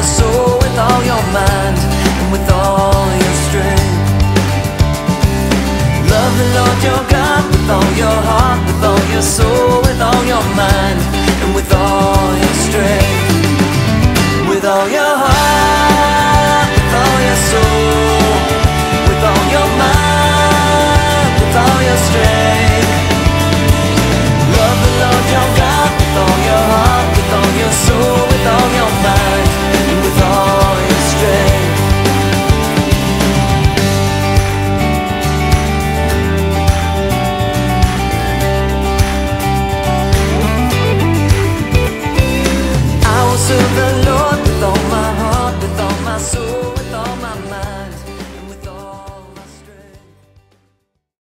your soul, with all your mind, and with all your strength. Love the Lord your God with all your heart, with all your soul, with all your mind, and with all your strength. With all your heart, with all your soul, with all your mind, with all your strength. Love the Lord your God with all your heart, with all your soul, with all your mind, and with all your strength. I will serve the Lord with all my heart, with all my soul.